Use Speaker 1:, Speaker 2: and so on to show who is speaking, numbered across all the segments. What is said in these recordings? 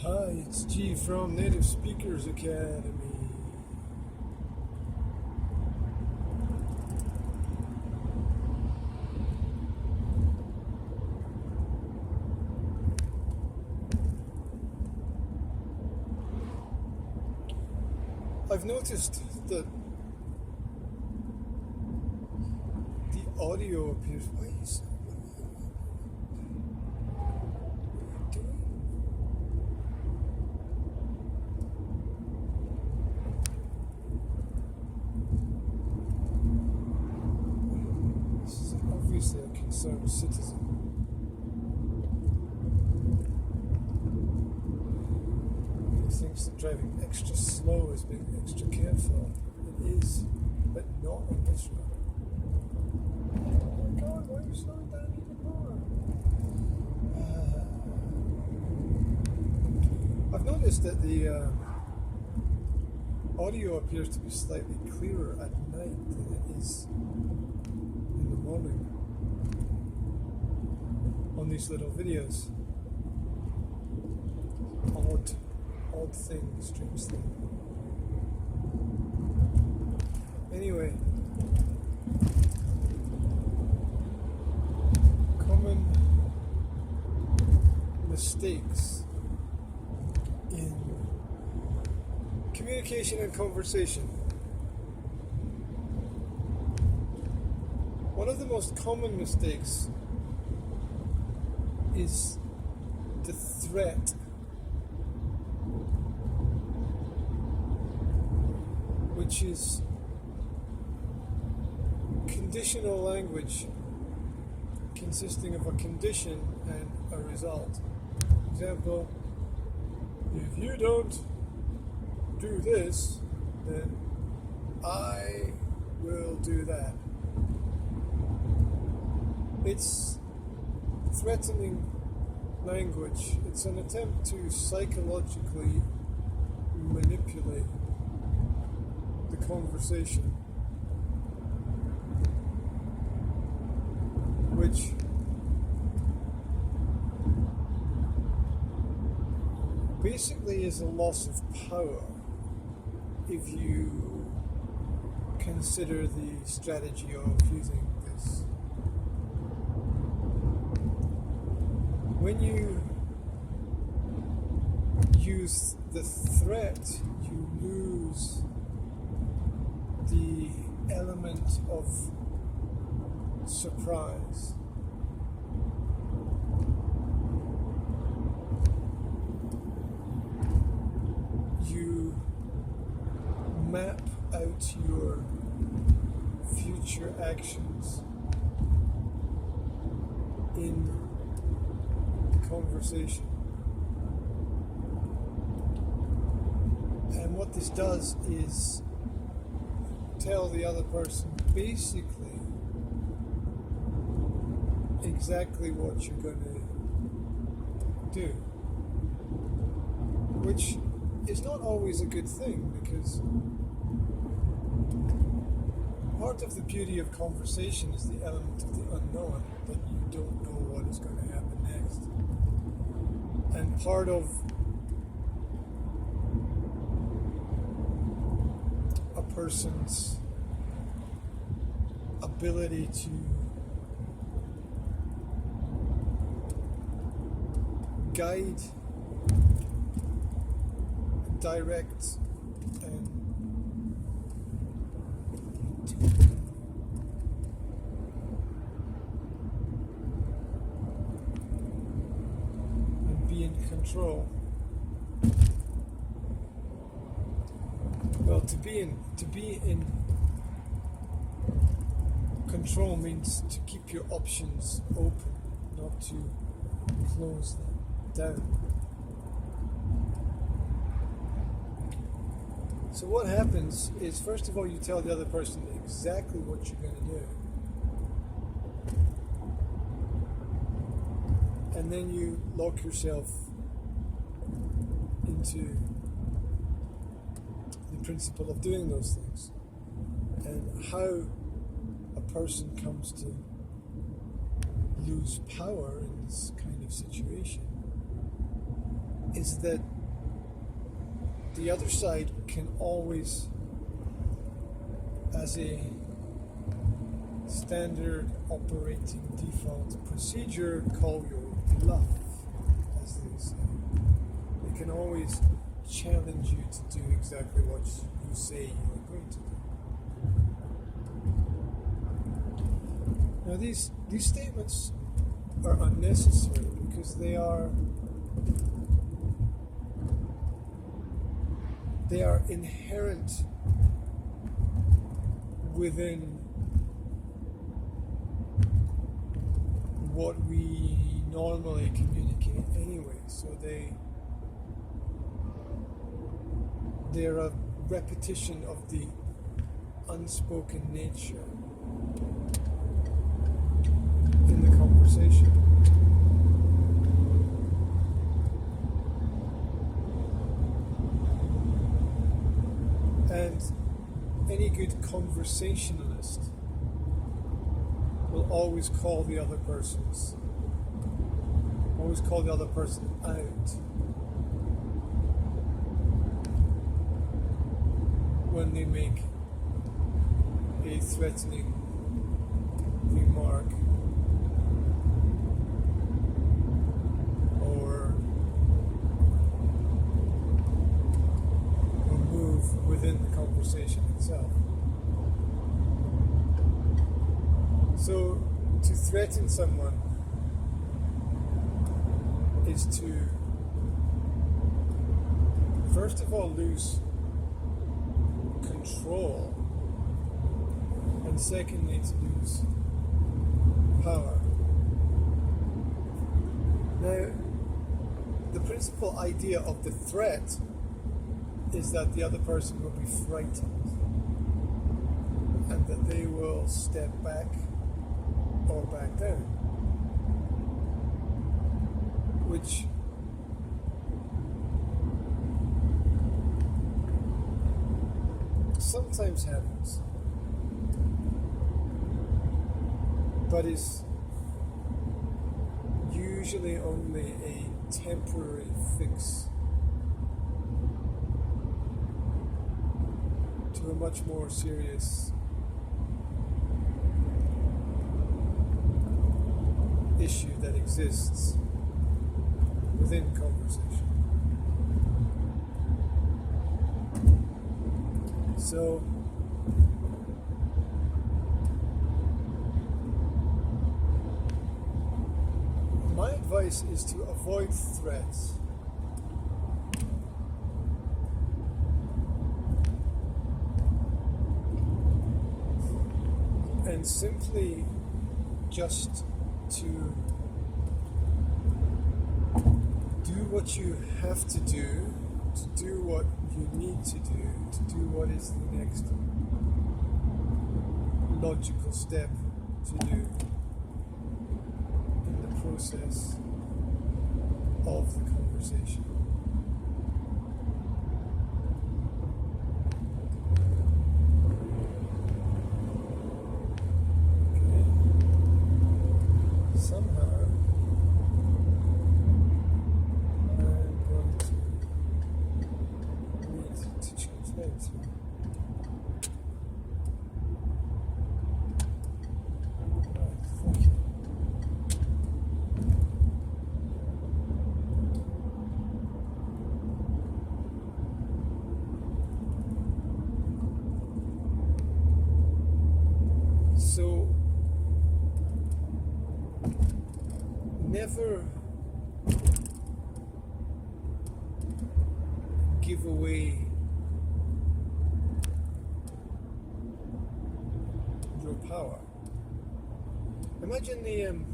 Speaker 1: Hi, it's G from Native Speakers Academy. I've noticed that the audio appears. Why are you so? Obviously a concerned citizen. He thinks that driving extra slow is being extra careful. It is, but not on this road. Oh my God, why are you slowing down even more? I've noticed that the audio appears to be slightly clearer at night than it is in the morning on these little videos. Odd thing, strange thing. Anyway, common mistakes in communication and conversation. One of the most common mistakes is the threat. Which is conditional language consisting of a condition and a result. For example, if you don't do this, then I will do that. It's threatening language. It's an attempt to psychologically manipulate the conversation, which basically is a loss of power if you consider the strategy of using this. When you use the threat, you lose the element of surprise. You map out your future actions in the conversation. And what this does is tell the other person basically exactly what you're going to do, which is not always a good thing, because part of the beauty of conversation is the element of the unknown, that you don't know what is going to happen next. And part of a person's ability to guide, direct, and be in control. Well, to be in control means to keep your options open, not to close them down. So what happens is, first of all, you tell the other person exactly what you're going to do. And then you lock yourself into the principle of doing those things. And how a person comes to lose power in this kind of situation is that the other side can always, as a standard operating default procedure, call your bluff, as they say. They can always challenge you to do exactly what you say you are going to do. Now these statements are unnecessary because they are inherent within what we normally communicate anyway. So they're a repetition of the unspoken nature in the conversation. And any good conversationalist will always call the other person out when they make a threatening remark or move within the conversation itself. So to threaten someone is to first of all lose control, and secondly to lose power. Now, the principal idea of the threat is that the other person will be frightened and that they will step back or back down, which sometimes happens, but is usually only a temporary fix to a much more serious issue that exists within conversation. So my advice is to avoid threats. And simply just to do what you have to do what you need to do what is the next logical step to do in the process of the conversation. Somehow I'm going to need to change that. Right, thank you. So never give away your power. Imagine the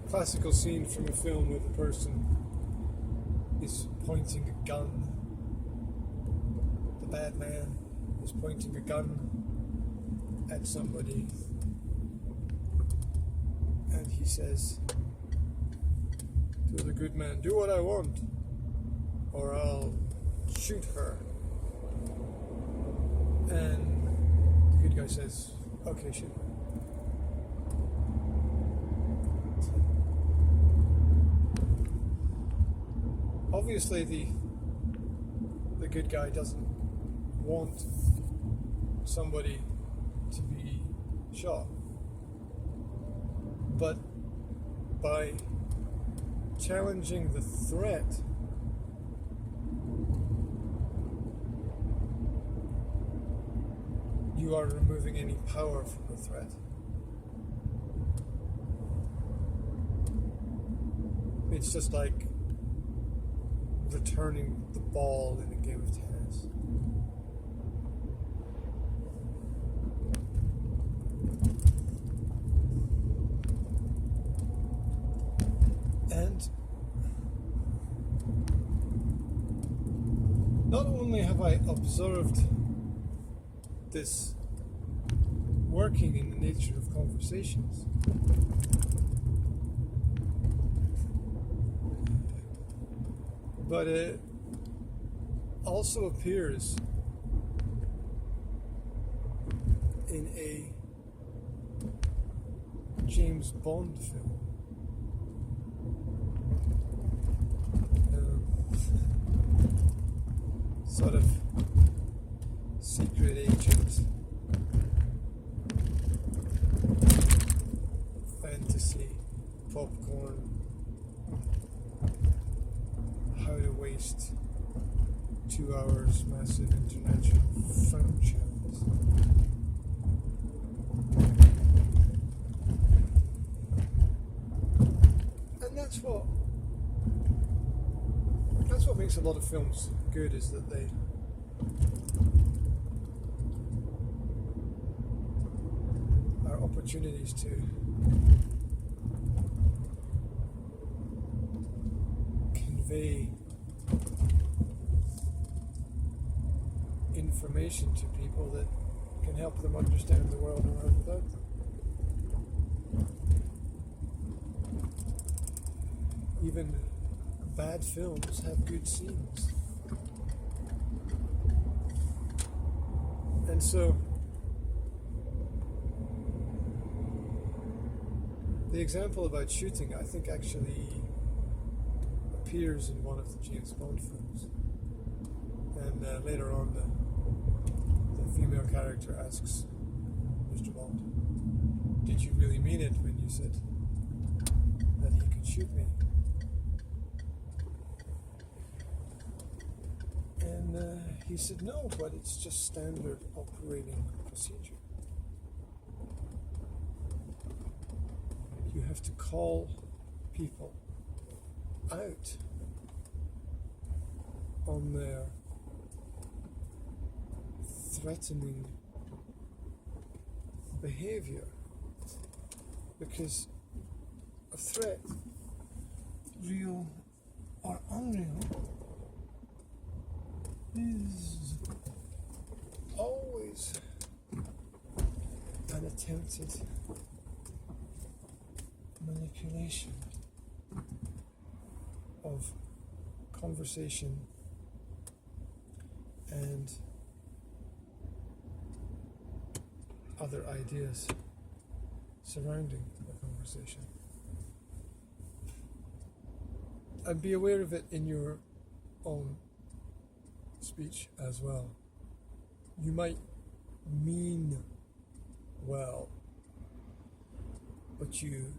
Speaker 1: classical scene from a film where the person is pointing a gun. The bad man is pointing a gun at somebody, and he says to the good man, "Do what I want, or I'll shoot her." And the good guy says, "Okay, shoot her." Obviously, the the good guy doesn't want somebody to be shot. But by challenging the threat, you are removing any power from the threat. It's just like returning the ball in a game of tennis. And not only have I observed this working in the nature of conversations, but it also appears in a James Bond film. Sort of secret agent fantasy popcorn, how to waste 2 hours massive international franchise. And that's what makes a lot of films good, is that they are opportunities to convey information to people that can help them understand the world around about them. Even bad films have good scenes. And so the example about shooting, I think, actually appears in one of the James Bond films. And later on, the female character asks Mr. Bond, "Did you really mean it when you said that he could shoot me?" And he said, "No, but it's just standard operating procedure. You have to call people out on their threatening behavior, because a threat, real or unreal, is always an attempted manipulation of conversation and other ideas surrounding the conversation. And be aware of it in your own speech as well. You might mean well, but you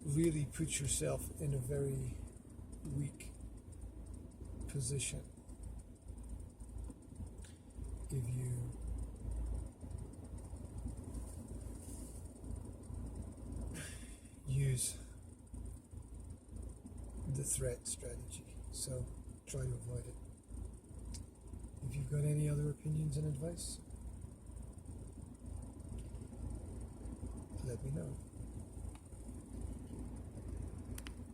Speaker 1: really put yourself in a very weak position if you use the threat strategy. So try to avoid it. If you've got any other opinions and advice, let me know.